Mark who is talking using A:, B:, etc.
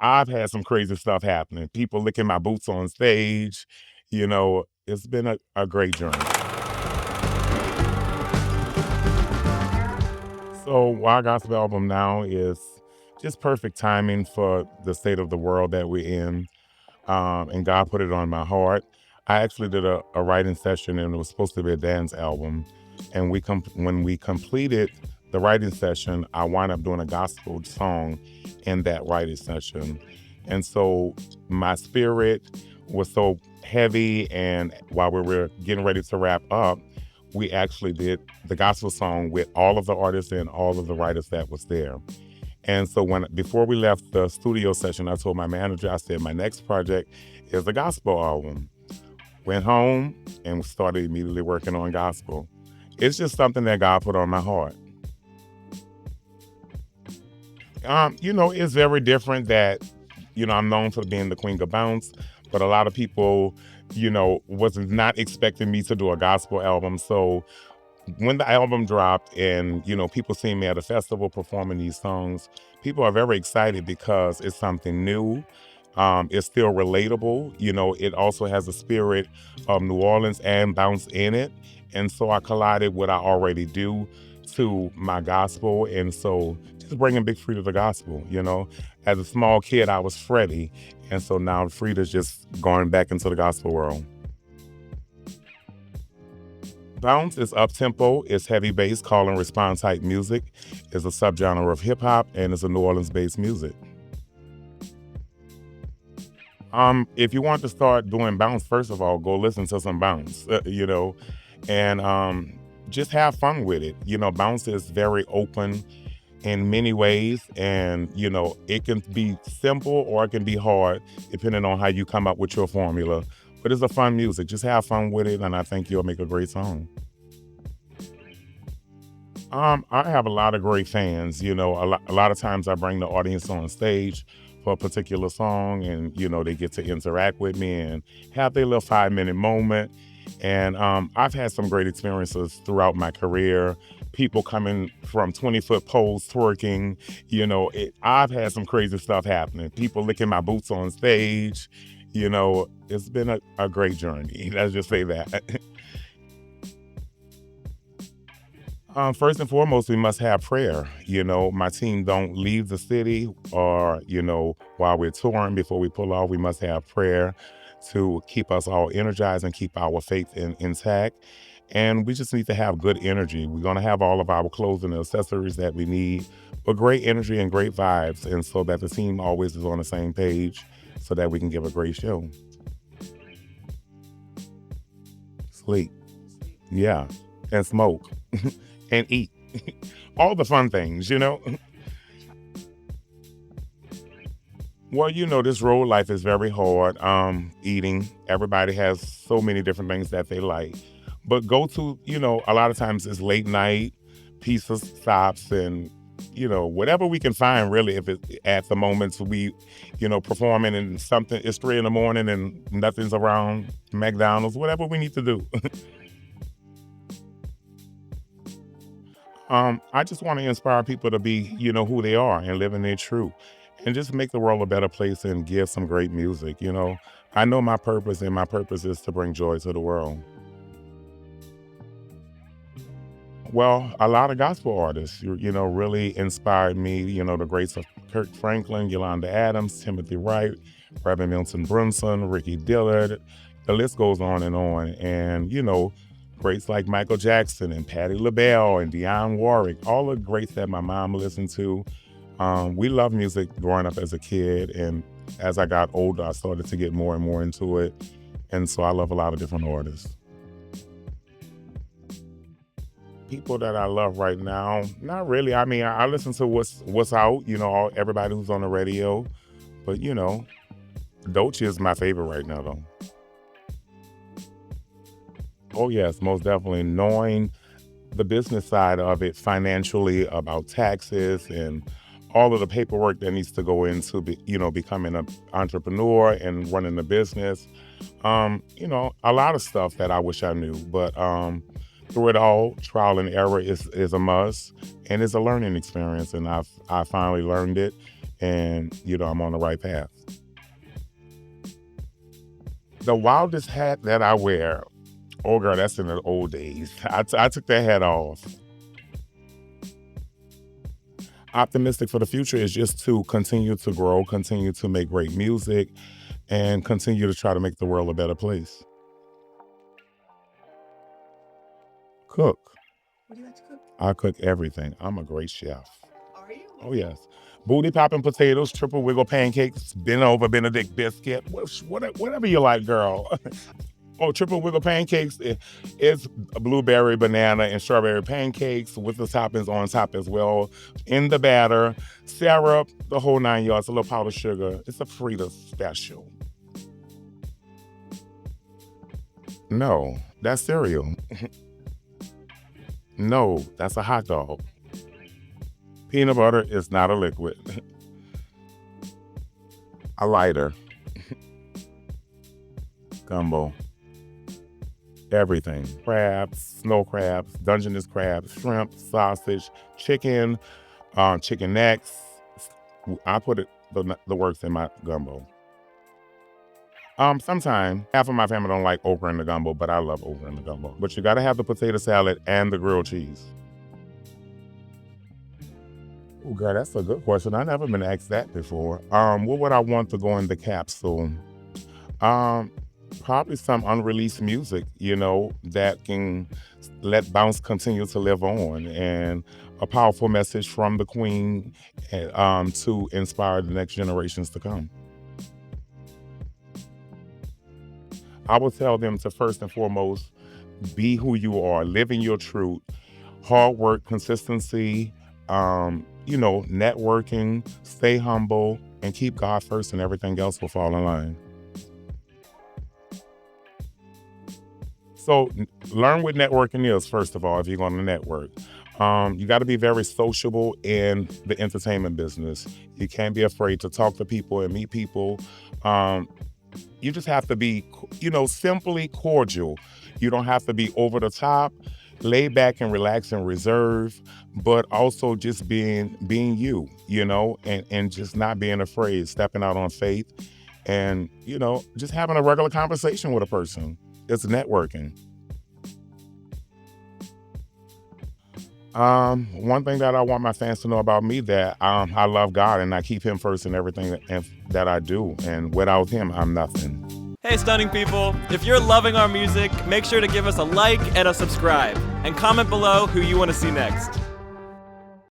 A: I've had some crazy stuff happening. People licking my boots on stage. It's been a great journey. So our gospel album now is just perfect timing for the state of the world that we're in. And God put it on my heart. I actually did a writing session, and it was supposed to be a dance album. And when we completed the writing session, I wound up doing a gospel song in that writing session. And so my spirit was so heavy, and while we were getting ready to wrap up, we actually did the gospel song with all of the artists and all of the writers that was there. And so before we left the studio session, I told my manager, I said, my next project is a gospel album. Went home and started immediately working on gospel. It's just something that God put on my heart. It's very different that, I'm known for being the queen of bounce, but a lot of people, was not expecting me to do a gospel album. So when the album dropped and, people seeing me at a festival performing these songs, people are very excited because it's something new. It's still relatable. It also has a spirit of New Orleans and bounce in it. And so I collided what I already do to my gospel. And so just bringing Big Free to the gospel, As a small kid, I was Freddie. And so now Frieda's just going back into the gospel world. Bounce is up-tempo, it's heavy bass, call and response type music. It's a subgenre of hip-hop, and it's a New Orleans-based music. If you want to start doing bounce, first of all, go listen to some bounce, and just have fun with it. Bounce is very open in many ways, and, it can be simple or it can be hard, depending on how you come up with your formula. But it's a fun music. Just have fun with it, and I think you'll make a great song. I have a lot of great fans. A lot of times I bring the audience on stage for a particular song, and, they get to interact with me and have their little 5-minute moment. And I've had some great experiences throughout my career. People coming from 20-foot poles twerking. I've had some crazy stuff happening. People licking my boots on stage. It's been a great journey. Let's just say that. First and foremost, we must have prayer. My team don't leave the city or, while we're touring, before we pull off, we must have prayer to keep us all energized and keep our faith intact. And we just need to have good energy. We're going to have all of our clothes and accessories that we need, but great energy and great vibes. And so that the team always is on the same page so that we can give a great show. Sleep. Yeah. And smoke. And eat. All the fun things, Well, this road life is very hard. Eating. Everybody has so many different things that they like. But go to, a lot of times it's late night, pizza stops, and, whatever we can find, really, if it at the moments we, performing and something, it's 3 a.m. and nothing's around, McDonald's, whatever we need to do. I just want to inspire people to be, who they are and live in their truth and just make the world a better place and give some great music. I know my purpose, and my purpose is to bring joy to the world. Well, a lot of gospel artists, really inspired me. The greats of Kirk Franklin, Yolanda Adams, Timothy Wright, Reverend Milton Brunson, Ricky Dillard. The list goes on and on. And, greats like Michael Jackson and Patti LaBelle and Dionne Warwick, all the greats that my mom listened to. We loved music growing up as a kid. And as I got older, I started to get more and more into it. And so I love a lot of different artists. People that I love right now, not really. I mean, I listen to what's out, everybody who's on the radio. But, Dolce is my favorite right now, though. Oh, yes, most definitely. Knowing the business side of it financially, about taxes and all of the paperwork that needs to go into, becoming an entrepreneur and running a business. A lot of stuff that I wish I knew. But through it all, trial and error is a must, and it's a learning experience. And I finally learned it. and, I'm on the right path. The wildest hat that I wear, oh girl, that's in the old days. I took that hat off. Optimistic for the future is just to continue to grow, continue to make great music, and continue to try to make the world a better place. Cook.
B: What do you like to cook?
A: I cook everything. I'm a great chef.
B: Are you?
A: Oh, yes. Booty popping potatoes, triple wiggle pancakes, bent over Benedict biscuit, whatever you like, girl. Oh, triple wiggle pancakes is blueberry, banana, and strawberry pancakes with the toppings on top as well. In the batter, syrup, the whole 9 yards, a little powdered sugar. It's a Freedia special. No, that's cereal. No, that's a hot dog. Peanut butter is not a liquid. A lighter. Gumbo. Everything. Crabs, snow crabs, Dungeness crabs, shrimp, sausage, chicken, chicken necks. I put the works in my gumbo. Sometimes half of my family don't like okra in the gumbo, but I love okra in the gumbo. But you gotta have the potato salad and the grilled cheese. Oh, girl, that's a good question. I've never been asked that before. What would I want to go in the capsule? Probably some unreleased music, that can let bounce continue to live on, and a powerful message from the Queen to inspire the next generations to come. I would tell them to first and foremost, be who you are, live in your truth, hard work, consistency, networking, stay humble, and keep God first, and everything else will fall in line. So learn what networking is, first of all, if you're going to network. You got to be very sociable in the entertainment business. You can't be afraid to talk to people and meet people. You just have to be, simply cordial. You don't have to be over the top, lay back and relax and reserve, but also just being you, and just not being afraid, stepping out on faith, and, just having a regular conversation with a person. It's networking. One thing that I want my fans to know about me, that I love God and I keep him first in everything that I do. And without him, I'm nothing.
C: Hey, stunning people. If you're loving our music, make sure to give us a like and a subscribe. And comment below who you want to see next.